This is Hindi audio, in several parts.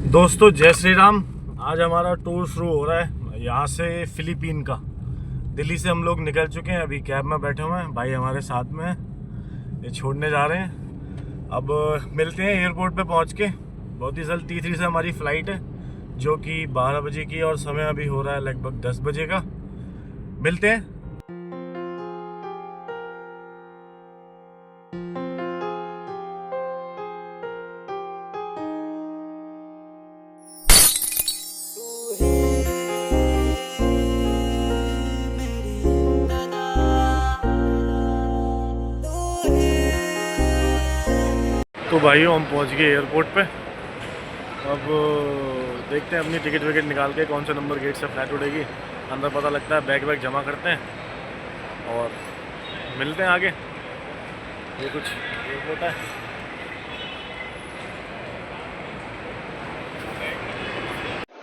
दोस्तों जय श्री राम। आज हमारा टूर शुरू हो रहा है यहाँ से फिलीपीन का। दिल्ली से हम लोग निकल चुके हैं, अभी कैब में बैठे हुए हैं, भाई हमारे साथ में हैं, ये छोड़ने जा रहे हैं। अब मिलते हैं एयरपोर्ट पे पहुँच के। बहुत ही जल्द T3 से हमारी फ़्लाइट है जो कि 12 बजे की, और समय अभी हो रहा है लगभग 10 बजे का। मिलते हैं। तो भाइयों हम पहुंच गए एयरपोर्ट पे। अब देखते हैं अपनी टिकट विकेट निकाल के कौन से नंबर गेट से फ़्लाइट उड़ेगी, अंदर पता लगता है। बैग वैग जमा करते हैं और मिलते हैं आगे। ये कुछ एयरपोर्ट है।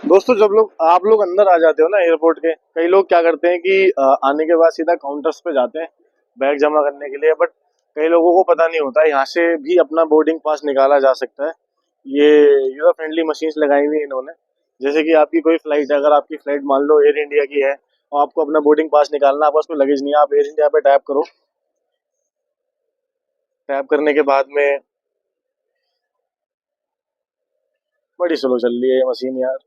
दोस्तों जब आप लोग अंदर आ जाते हो ना एयरपोर्ट के, कई लोग क्या करते हैं कि आने के बाद सीधा काउंटर्स पे जाते हैं बैग जमा करने के लिए, बट कई लोगों को पता नहीं होता यहाँ से भी अपना बोर्डिंग पास निकाला जा सकता है। ये यूजर फ्रेंडली मशीन्स लगाई हुई है इन्होंने। जैसे कि आपकी कोई फ्लाइट है, अगर आपकी फ्लाइट मान लो एयर इंडिया की है और आपको अपना बोर्डिंग पास निकालना है, आपके पास कोई लगेज नहीं है, आप एयर इंडिया पे टैप करो। टैप करने के बाद में बड़ी स्लो चल रही है ये मशीन यार।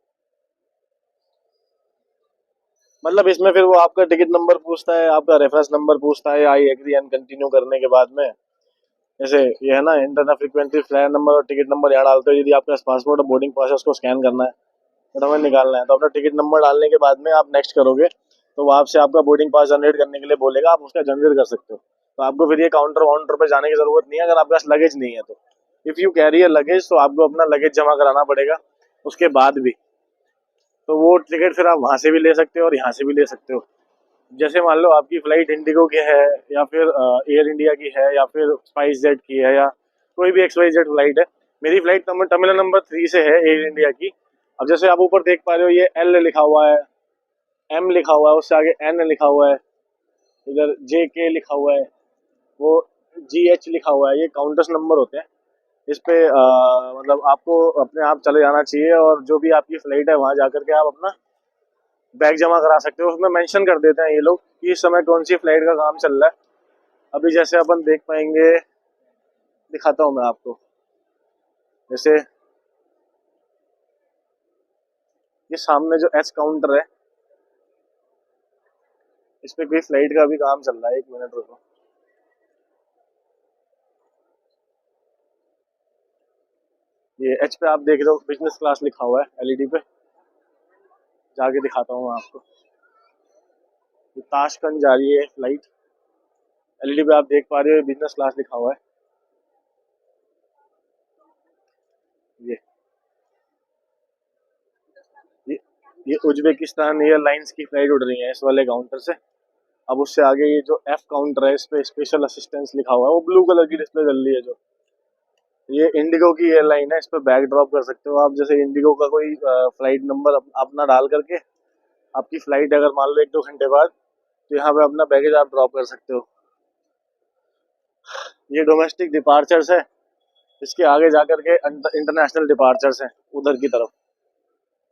मतलब इसमें फिर वो आपका टिकट नंबर पूछता है, आपका रेफरेंस नंबर पूछता है, आई एग्री एंड कंटिन्यू करने के बाद में जैसे ये है ना, इंटरनल फ्रीक्वेंसी फ्लाइट नंबर और टिकट नंबर यहाँ डालते हो। यदि आपके पास पासपोर्ट और बोर्डिंग पास है उसको स्कैन करना है, तो हमें निकालना है, तो अपना टिकट नंबर डालने के बाद में आप नेक्स्ट करोगे तो वो आपसे आपका बोर्डिंग पास जनरेट करने के लिए बोलेगा, आप उसका जनरेट कर सकते हो। तो आपको फिर ये काउंटर वाउंटर पे जाने की जरूरत नहीं है अगर आपके पास लगेज नहीं है तो। If you carry a luggage तो आपको अपना लगेज जमा कराना पड़ेगा उसके बाद भी। तो वो टिकट फिर आप वहाँ से भी ले सकते हो और यहाँ से भी ले सकते हो। जैसे मान लो आपकी फ्लाइट इंडिगो की है या फिर एयर इंडिया की है या फिर स्पाइस जेट की है या कोई भी XYZ फ्लाइट है। मेरी फ्लाइट टर्मिनल नंबर 3 से है एयर इंडिया की। अब जैसे आप ऊपर देख पा रहे हो ये L लिखा हुआ है, M लिखा हुआ है, उससे आगे N लिखा हुआ है, इधर JK लिखा हुआ है, वो GH लिखा हुआ है। ये काउंटर्स नंबर होते हैं। इस पे मतलब आपको अपने आप चले जाना चाहिए और जो भी आपकी फ्लाइट है वहाँ जाकर के आप अपना बैग जमा करा सकते हो। उसमें मेंशन कर देते हैं ये लोग कि इस समय कौन सी फ्लाइट का काम चल रहा है। अभी जैसे अपन देख पाएंगे, दिखाता हूँ मैं आपको। जैसे ये सामने जो S काउंटर है, इस पे कोई फ्लाइट का भी काम चल रहा है। 1 मिनट रुको। ये H पे आप देख रहे हो बिजनेस क्लास लिखा हुआ है LED पे। जाके दिखाता हूँ मैं आपको। ये ताशकंद जा रही है फ्लाइट, LED पे आप देख पा रहे हो बिजनेस क्लास लिखा हुआ है। ये ये ये उज्बेकिस्तान एयरलाइंस की फ्लाइट उड़ रही है इस वाले काउंटर से। अब उससे आगे ये जो F काउंटर है, इस पे स्पेशल असिस्टेंस लिखा हुआ है, वो ब्लू कलर की डिस्प्ले चल रही है जो। ये इंडिगो की एयरलाइन है, इस पे बैग ड्रॉप कर सकते हो आप। जैसे इंडिगो का कोई फ्लाइट नंबर अपना डाल करके आपकी फ्लाइट अगर मान लो 1-2 घंटे बाद, तो यहाँ पे अपना बैगेज आप ड्रॉप कर सकते हो। ये डोमेस्टिक डिपार्चर्स है, इसके आगे जाकर के इंटरनेशनल डिपार्चर्स हैं उधर की तरफ।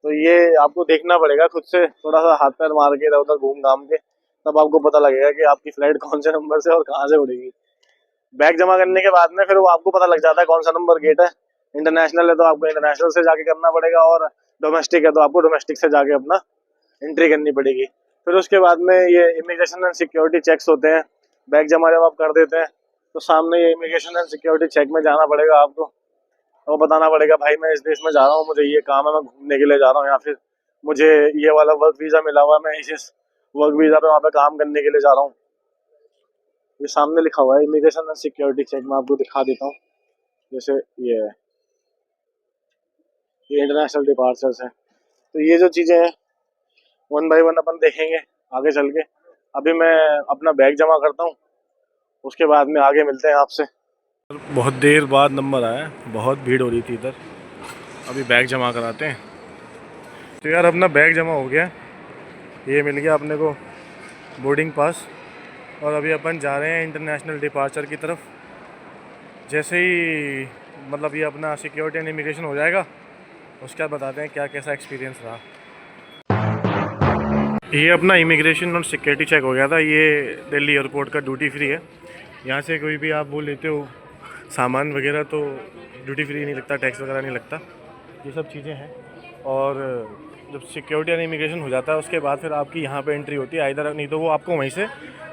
तो ये आपको देखना पड़ेगा खुद से, थोड़ा सा हाथ पैर मार के इधर उधर घूम घाम के, तब आपको पता लगेगा कि आपकी फ्लाइट कौन से नंबर से और कहाँ से उड़ेगी। बैग जमा करने के बाद में फिर वो आपको पता लग जाता है कौन सा नंबर गेट है। इंटरनेशनल है तो आपको इंटरनेशनल से जाके करना पड़ेगा, और डोमेस्टिक है तो आपको डोमेस्टिक से जाके अपना एंट्री करनी पड़ेगी। फिर उसके बाद में ये इमिग्रेशन एंड सिक्योरिटी चेक्स होते हैं। बैग जमा जब आप कर देते हैं तो सामने ये इमिग्रेशन एंड सिक्योरिटी चेक में जाना पड़ेगा आपको, और बताना पड़ेगा भाई मैं इस देश में जा रहा हूँ, मुझे ये काम है, मैं घूमने के लिए जा रहा हूँ, या फिर मुझे ये वाला वर्क वीज़ा मिला हुआ है, मैं इस वर्क वीज़ा पे वहाँ पे काम करने के लिए जा रहा हूँ। ये सामने लिखा हुआ है इमिग्रेशन एंड सिक्योरिटी चेक, मैं आपको दिखा देता हूँ। जैसे ये है, ये इंटरनेशनल डिपार्चर्स है। तो ये जो चीज़ें हैं वन बाय वन अपन देखेंगे आगे चल के। अभी मैं अपना बैग जमा करता हूँ, उसके बाद में आगे मिलते हैं आपसे। बहुत देर बाद नंबर आया, बहुत भीड़ हो रही थी इधर। अभी बैग जमा कराते हैं। तो यार अपना बैग जमा हो गया, ये मिल गया अपने को बोर्डिंग पास, और अभी अपन जा रहे हैं इंटरनेशनल डिपार्चर की तरफ। जैसे ही मतलब ये अपना सिक्योरिटी एंड इमिग्रेशन हो जाएगा उसके बाद बताते हैं क्या कैसा एक्सपीरियंस रहा। ये अपना इमिग्रेशन और सिक्योरिटी चेक हो गया था। ये दिल्ली एयरपोर्ट का ड्यूटी फ्री है। यहाँ से कोई भी आप वो लेते हो सामान वगैरह तो ड्यूटी फ्री नहीं लगता, टैक्स वगैरह नहीं लगता, ये सब चीज़ें हैं। और जब सिक्योरिटी और इमिग्रेशन हो जाता है उसके बाद फिर आपकी यहाँ पे एंट्री होती है, इधर नहीं तो वो आपको वहीं से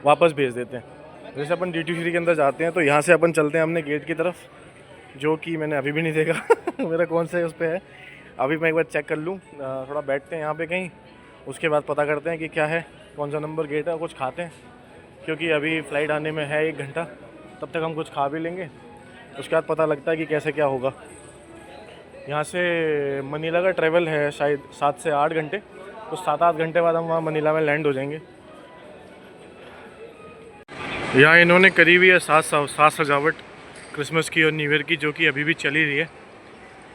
वापस भेज देते हैं। जैसे अपन ड्यूटी फ्री के अंदर जाते हैं तो यहाँ से अपन चलते हैं अपने गेट की तरफ, जो कि मैंने अभी भी नहीं देखा मेरा कौन से उस पर है। अभी मैं एक बार चेक कर लूँ, थोड़ा बैठते हैं यहाँ पे कहीं, उसके बाद पता करते हैं कि क्या है, कौन सा नंबर गेट है, कुछ खाते हैं क्योंकि अभी फ़्लाइट आने में है 1 घंटा, तब तक हम कुछ खा भी लेंगे। उसके बाद पता लगता है कि कैसे क्या होगा। यहाँ से मनीला का ट्रैवल है शायद 7 से 8 घंटे, तो 7-8 घंटे बाद हम वहाँ मनीला में लैंड हो जाएंगे। यहाँ इन्होंने करी हुई है साज सजावट क्रिसमस की और न्यू ईयर की, जो कि अभी भी चली रही है।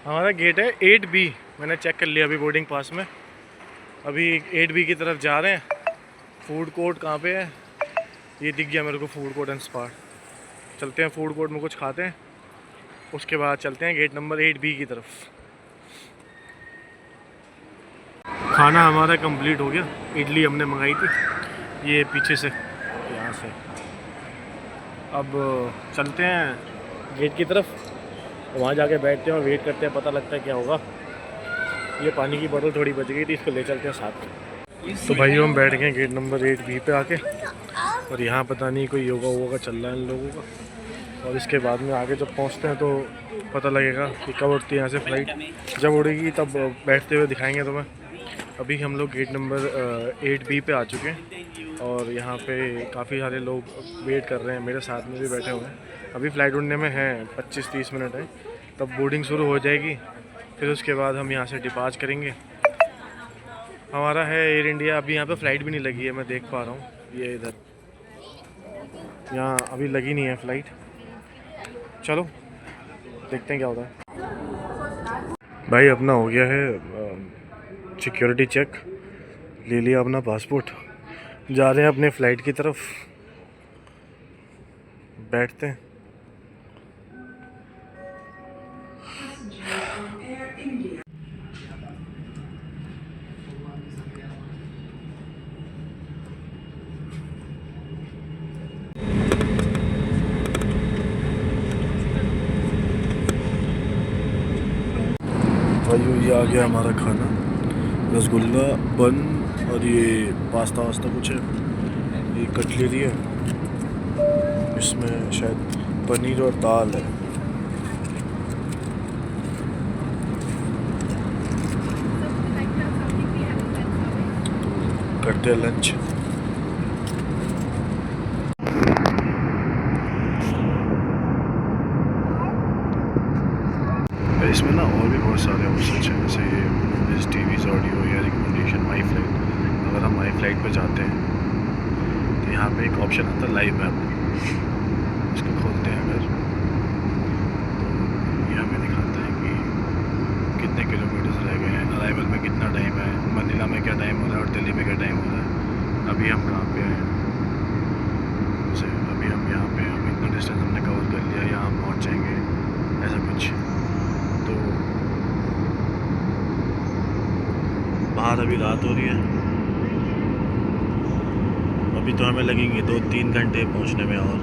हमारा गेट है 8B, मैंने चेक कर लिया अभी बोर्डिंग पास में। अभी 8B की तरफ जा रहे हैं। फूड कोर्ट कहाँ पे है, ये दिख गया मेरे को, फूड कोर्ट एंड स्पा। चलते हैं फूड कोर्ट में कुछ खाते हैं, उसके बाद चलते हैं गेट नंबर 8B की तरफ। खाना हमारा कंप्लीट हो गया। इडली हमने मंगाई थी, ये पीछे से यहाँ से। अब चलते हैं गेट की तरफ, वहाँ जाके बैठते हैं और वेट करते हैं, पता लगता है क्या होगा। ये पानी की बोतल थोड़ी बच गई थी, इसको ले चलते हैं साथ। तो भाई हम बैठ गए गेट नंबर 8B पे आके, और यहाँ पता नहीं कोई योगा वोगा चल रहा है इन लोगों का। और इसके बाद में आगे जब पहुँचते हैं तो पता लगेगा कि कब उठती है यहाँ से फ़्लाइट। जब उड़ेगी तब बैठते हुए दिखाएंगे तुम्हें। अभी हम लोग गेट नंबर 8B पे आ चुके हैं और यहाँ पे काफ़ी सारे लोग वेट कर रहे हैं, मेरे साथ में भी बैठे हुए हैं। अभी फ़्लाइट उड़ने में है 25-30 मिनट है, तब बोर्डिंग शुरू हो जाएगी। फिर उसके बाद हम यहाँ से डिपार्च करेंगे। हमारा है एयर इंडिया। अभी यहाँ पे फ़्लाइट भी नहीं लगी है, मैं देख पा रहा हूँ। ये इधर यहाँ अभी लगी नहीं है फ़्लाइट। चलो देखते हैं क्या होता है। भाई अपना हो गया है सिक्योरिटी चेक, ले लिया अपना पासपोर्ट, जा रहे हैं अपने फ़्लाइट की तरफ, बैठते हैं। भाई ये आ गया हमारा खाना, रसगुल्ला, बन और ये पास्ता वास्ता कुछ है। ये कटलेरी है, इसमें शायद पनीर और दाल है। तो करते हैं लंच। इसमें ना और भी बहुत सारे ऑप्शन हैं, जैसे ये टीवीज़, ऑडियो या रिकमेंडेशन, माई फ्लाइट। अगर हम माई फ्लाइट पर जाते हैं तो यहाँ पे एक ऑप्शन आता है लाइव मैप, इसको खोलते हैं अगर, तो ये हमें दिखाता है कि कितने किलोमीटर्स रह गए हैं, अराइवल में कितना टाइम है, मनीला में क्या टाइम हो रहा है और दिल्ली में क्या टाइम हो रहा है, अभी हम कहाँ पे हैं। जैसे अभी हम यहाँ पे, हम इतना डिस्टेंस हमने कवर कर लिया, यहाँ हम पहुँच जाएंगे, ऐसा कुछ। तो बाहर अभी रात हो रही है, अभी तो हमें लगेंगे 2-3 घंटे पहुंचने में। और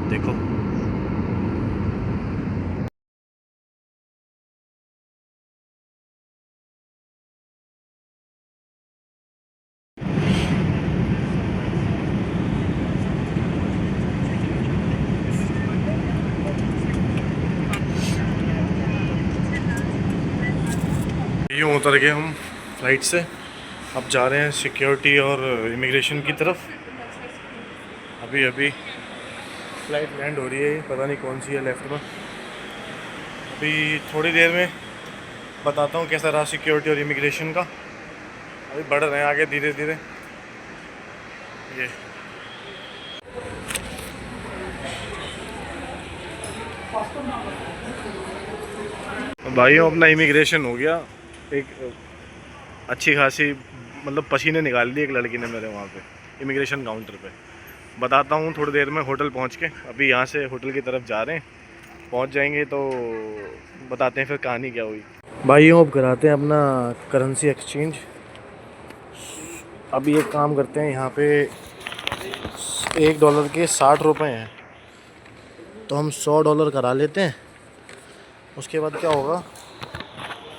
देखो यूँ उतर गए हम फ्लाइट से, अब जा रहे हैं सिक्योरिटी और इमिग्रेशन की तरफ। अभी अभी फ़्लाइट लैंड हो रही है, पता नहीं कौन सी है लेफ़्ट में। अभी थोड़ी देर में बताता हूँ कैसा रहा सिक्योरिटी और इमिग्रेशन का। अभी बढ़ रहे हैं आगे धीरे धीरे। ये भाइयों अपना इमिग्रेशन हो गया, एक अच्छी खासी मतलब पसीने निकाल दिए एक लड़की ने मेरे वहाँ पे इमिग्रेशन काउंटर पे। बताता हूँ थोड़ी देर में होटल पहुँच के। अभी यहाँ से होटल की तरफ जा रहे हैं पहुंच जाएंगे तो बताते हैं फिर कहानी क्या हुई। भाइयों अब कराते हैं अपना करेंसी एक्सचेंज। अभी एक काम करते हैं, यहाँ पे $1 के 60 रुपये हैं, तो हम $100 करा लेते हैं। उसके बाद क्या होगा,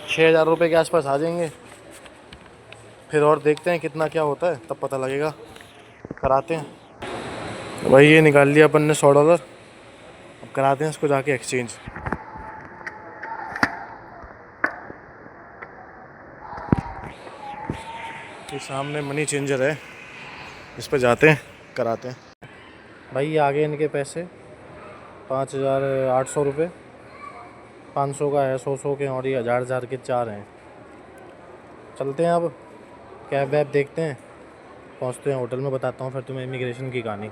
6,000 रुपये के आसपास आ जाएंगे। फिर और देखते हैं कितना क्या होता है, तब पता लगेगा। कराते हैं भाई, ये निकाल लिया अपन ने $100। अब कराते हैं इसको जाके एक्सचेंज। ये सामने मनी चेंजर है, इस पे जाते हैं, कराते हैं। भाई ये आगे इनके पैसे 5,800 रुपये, 500 का है, 100 के, और ये 1,000 के 4 हैं। चलते हैं अब, कैब वैब देखते हैं, पहुंचते हैं होटल में, बताता हूँ फिर तुम्हें इमिग्रेशन की कहानी।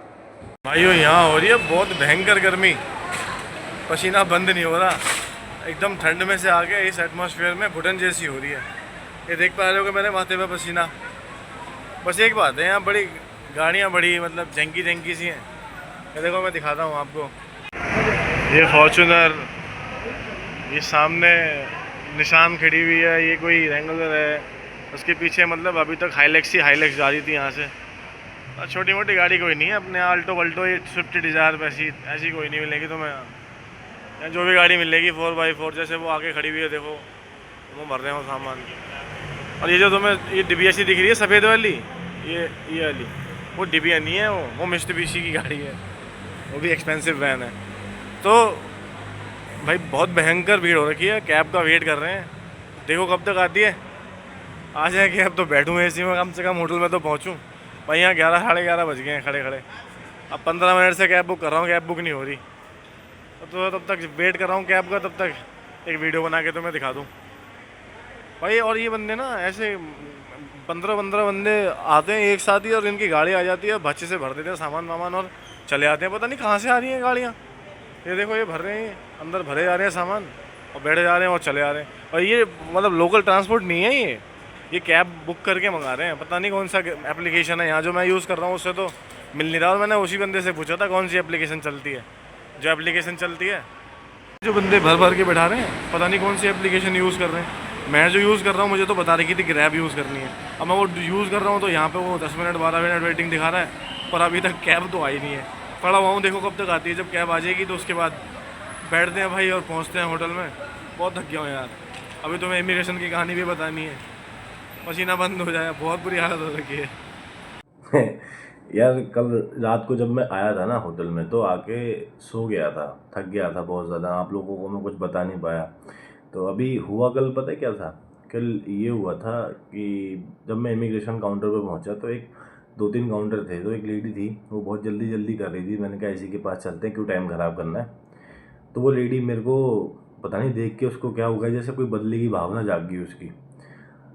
भाइयों यहाँ हो रही है बहुत भयंकर गर्मी, पसीना बंद नहीं हो रहा। एकदम ठंड में से आके इस एटमॉस्फेयर में घुटन जैसी हो रही है। ये देख पा रहे हो कि मेरे माथे पे पसीना। बस एक बात है, यहाँ बड़ी गाड़ियाँ बड़ी मतलब जंकी जंकी सी हैं। ये देखो मैं दिखाता हूँ आपको, ये फॉर्चूनर, ये सामने निशान खड़ी हुई है, ये कोई रेंगुलर है। उसके पीछे मतलब अभी तक हाईलेक्स जा रही थी यहाँ से। और छोटी मोटी गाड़ी कोई नहीं है, अपने आल्टो वल्टो, ये स्विफ्ट डिज़ायर ऐसी ऐसी कोई नहीं मिलेगी तुम्हें यहाँ। जो भी गाड़ी मिलेगी 4x4, जैसे वो आगे खड़ी हुई है देखो, वो भर रहे हो सामान। और ये जो तुम्हें ये डिबिया सी दिख रही है सफ़ेद वाली, ये वाली, वो डिबिया नहीं है, वो मित्सुबिशी की गाड़ी है, वो भी एक्सपेंसिव वैन है। तो भाई बहुत भयंकर भीड़ हो रखी है, कैब का वेट कर रहे हैं, देखो कब तक आती है। आ जाए कि अब तो बैठूँ एसी में, कम से कम होटल में तो पहुँचूँ। भाई यहाँ 11 साढ़े 11 बज गए हैं खड़े खड़े। अब 15 मिनट से कैब बुक कर रहा हूँ, कैब बुक नहीं हो रही। तो तब तक वेट कर रहा हूँ कैब का, तब तक एक वीडियो बना के तुम्हें दिखा दूँ भाई। और ये बंदे ना ऐसे 15 बंदे आते हैं एक साथ ही, और इनकी गाड़ी आ जाती है, बच्चे से भर देते हैं सामान वामान और चले आते हैं। पता नहीं कहाँ से आ रही हैं गाड़ियाँ। ये देखो ये भर रहे हैं, अंदर भरे जा रहे हैं सामान, और बैठे जा रहे हैं और चले आ रहे हैं। और ये मतलब लोकल ट्रांसपोर्ट नहीं है, ये कैब बुक करके मंगा रहे हैं। पता नहीं कौन सा एप्लीकेशन है यहाँ जो मैं यूज़ कर रहा हूँ, उससे तो मिल नहीं रहा। और मैंने उसी बंदे से पूछा था कौन सी एप्लीकेशन चलती है, जो एप्लीकेशन चलती है। जो बंदे भर भर के बैठा रहे हैं, पता नहीं कौन सी एप्लीकेशन यूज़ कर रहे हैं। मैं जो यूज़ कर रहा हूँ, मुझे तो बता रही थी ग्रैब यूज़ करनी है। अब मैं वो यूज़ कर रहा हूँ तो यहाँ पे वो 10 मिनट 12 मिनट वेटिंग दिखा रहा है, पर अभी तक कैब तो आई नहीं है। पड़ा हुआ हूँ, देखो कब तक आती है। जब कैब आ जाएगी तो उसके बाद बैठते हैं भाई और पहुँचते हैं होटल में। बहुत थक गया हूँ यार, अभी तुम्हें इमिग्रेशन की कहानी भी बतानी है, पसीना बंद हो जाए, बहुत बुरी हालत हो रखी है। यार कल रात को जब मैं आया था ना होटल में, तो आके सो गया था, थक गया था बहुत ज़्यादा। आप लोगों को मैं कुछ बता नहीं पाया। तो अभी हुआ कल पता है क्या था? कल ये हुआ था कि जब मैं इमिग्रेशन काउंटर पर पहुंचा तो एक 2-3 काउंटर थे, तो एक लेडी थी, वो बहुत जल्दी जल्दी कर रही थी। मैंने कहा इसी के पास चलते हैं, क्यों टाइम ख़राब करना है। तो वो लेडी मेरे को पता नहीं देख के उसको क्या हो गया, जैसे कोई बदले की भावना जाग गई उसकी।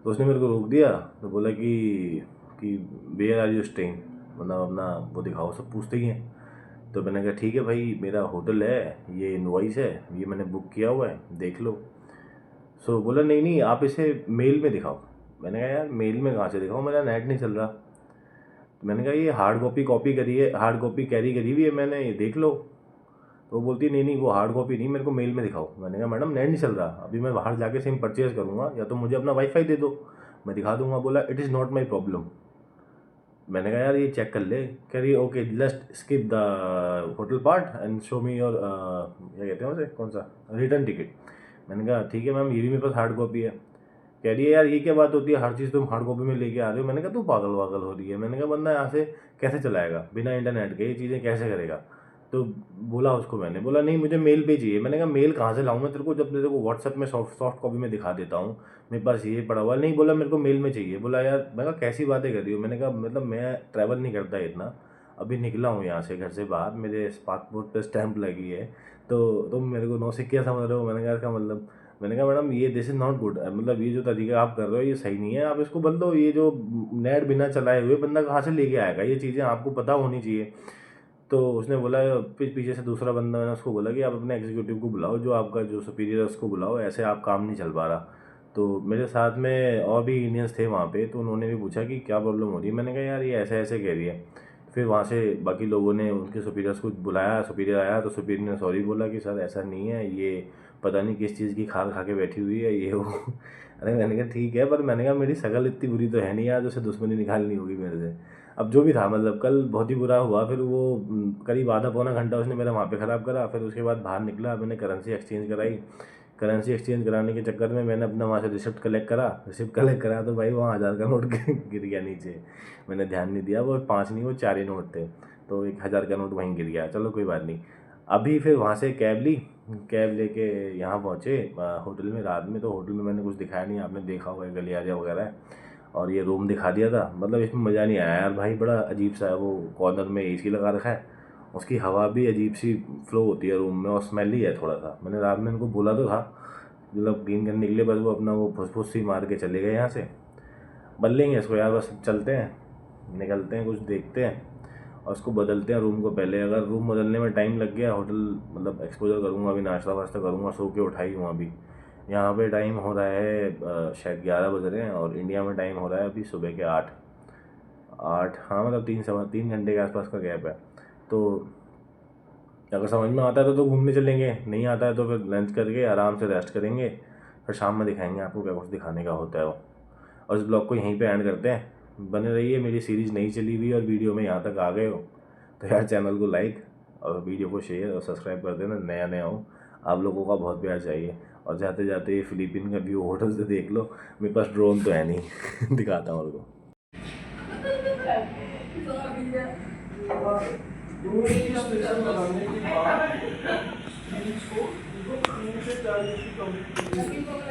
तो उसने मेरे को रोक दिया, तो बोला कि वेयर आर यू स्टेइंग, मतलब अपना वो दिखाओ, सब पूछते ही हैं। तो मैंने कहा ठीक है भाई, मेरा होटल है, ये इनवॉइस है, ये मैंने बुक किया हुआ है, देख लो। सो बोला नहीं नहीं, आप इसे मेल में दिखाओ। मैंने कहा यार मेल में कहाँ से दिखाऊँ, मेरा नेट नहीं चल रहा। तो मैंने कहा ये कॉपी करी है, हार्ड कॉपी कैरी करी हुई है मैंने, ये देख लो। तो वो बोलती नहीं नहीं, वो हार्ड कॉपी नहीं, मेरे को मेल में दिखाओ। मैंने कहा मैडम नेट नहीं चल रहा, अभी मैं बाहर जाके सिम परचेज़ करूँगा, या तो मुझे अपना वाईफाई दे दो, मैं दिखा दूँगा। बोला it is not my problem. मैंने कहा यार ये चेक कर ले। कह रही okay just skip the hotel part and show me your क्या कहते हैं उसे, कौन सा, रिटर्न टिकट। मैंने कहा ठीक है मैम, ये भी मेरे पास हार्ड कॉपी है। कह रही है यार ये क्या बात होती है, हर चीज़ तुम हार्ड कॉपी में लेके आ रहे हो। मैंने कहा तू पागल वागल हो रही है। मैंने कहा बंदा यहाँ से कैसे चलाएगा बिना इंटरनेट के, ये चीज़ें कैसे करेगा। तो बोला उसको, मैंने बोला नहीं मुझे मेल पे चाहिए। मैंने कहा मेल कहाँ से लाऊं मैं तेरे को, जब तेरे को व्हाट्सएप में सॉफ्ट कॉपी में दिखा देता हूँ, मेरे पास ये पड़ा हुआ। नहीं बोला मेरे को मेल में चाहिए। बोला यार, मैं कहा कैसी बातें कर रही हो। मैंने कहा मतलब मैं ट्रैवल नहीं करता इतना, अभी निकला हूँ यहाँ से घर से बाहर, मेरे पासपोर्ट पे स्टैंप लगी है, तो तुम मेरे को नौसिखिया समझ रहे हो। मैंने कहा इसका मतलब, मैंने कहा मैडम ये दिस इज़ नॉट गुड, मतलब ये जो तरीका आप कर रहे हो ये सही नहीं है, आप इसको बदलो। ये जो नेट बिना चलाए हुए बंदा कहाँ से लेके आएगा, ये चीज़ें आपको पता होनी चाहिए। तो उसने बोला, पीछे से दूसरा बंदा, मैंने उसको बोला कि आप अपने एग्जीक्यूटिव को बुलाओ, जो आपका जो सुपीरियर है उसको बुलाओ, ऐसे आप काम नहीं चल पा रहा। तो मेरे साथ में और भी इंडियंस थे वहाँ पे, तो उन्होंने भी पूछा कि क्या प्रॉब्लम हो रही है। मैंने कहा यार ये ऐसे ऐसे कह रही है। फिर वहाँ से बाकी लोगों ने उनके सुपीरियर्स को बुलाया, सुपीरियर आया तो सुपीरियर ने सॉरी बोला कि सर ऐसा नहीं है, ये पता नहीं किस चीज़ की खाल खा के बैठी हुई है ये वो। अरे मैंने कहा ठीक है, पर मैंने कहा मेरी शक्ल इतनी बुरी तो है नहीं यार उसे दुश्मनी निकालनी होगी मेरे से। अब जो भी था मतलब कल बहुत ही बुरा हुआ। फिर वो करीब आधा पौना घंटा उसने मेरा वहाँ पे ख़राब करा। फिर उसके बाद बाहर निकला, मैंने करेंसी एक्सचेंज कराई। करेंसी एक्सचेंज कराने के चक्कर में मैंने अपना वहाँ से रिसिप्ट कलेक्ट करा तो भाई वहाँ 1000 का नोट गिर गया नीचे। मैंने ध्यान नहीं दिया, वो 5 नहीं वो 4 ही नोट थे, तो 1000 का नोट वहीं गिर गया। चलो कोई बात नहीं। अभी फिर वहाँ से कैब ली, कैब लेके यहाँ पहुँचे होटल में। रात में तो होटल में मैंने कुछ दिखाया नहीं, आपने देखा होगा गलियारा वगैरह है, और ये रूम दिखा दिया था। मतलब इसमें मज़ा नहीं आया यार भाई, बड़ा अजीब सा है। वो कॉर्नर में एसी लगा रखा है, उसकी हवा भी अजीब सी फ्लो होती है रूम में, और स्मेली है थोड़ा सा। मैंने रात में इनको बोला तो था मतलब क्लीन करने के लिए, बस वो अपना वो फुस सी मार के चले गए यहाँ से। बदलेंगे इसको यार, बस चलते हैं, निकलते हैं, कुछ देखते हैं और उसको बदलते हैं रूम को। पहले अगर रूम बदलने में टाइम लग गया, होटल मतलब एक्सपोजर करूँगा अभी, नाश्ता वास्ता करूँगा, सो के उठाई हूँ अभी। यहाँ पे टाइम हो रहा है शायद 11 बज रहे हैं, और इंडिया में टाइम हो रहा है अभी सुबह के 8। हाँ मतलब 3 घंटे के आसपास का गैप है। तो अगर समझ में आता है तो घूमने चलेंगे, नहीं आता है तो फिर लंच करके आराम से रेस्ट करेंगे, फिर शाम में दिखाएंगे आपको क्या कुछ दिखाने का होता है वो। और इस ब्लॉग को यहीं पे एंड करते हैं। बने रहिए, मेरी सीरीज़ नहीं चली हुई और वीडियो में यहाँ तक आ गए हो तो यार चैनल को लाइक और वीडियो को शेयर और सब्सक्राइब कर देना। नया हूँ, आप लोगों का बहुत प्यार चाहिए। और जाते जाते ये फिलीपीन का व्यू होटल से देख लो। मेरे पास ड्रोन तो है नहीं दिखाता हूँ आपको। स्टेशन बनाने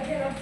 के बाद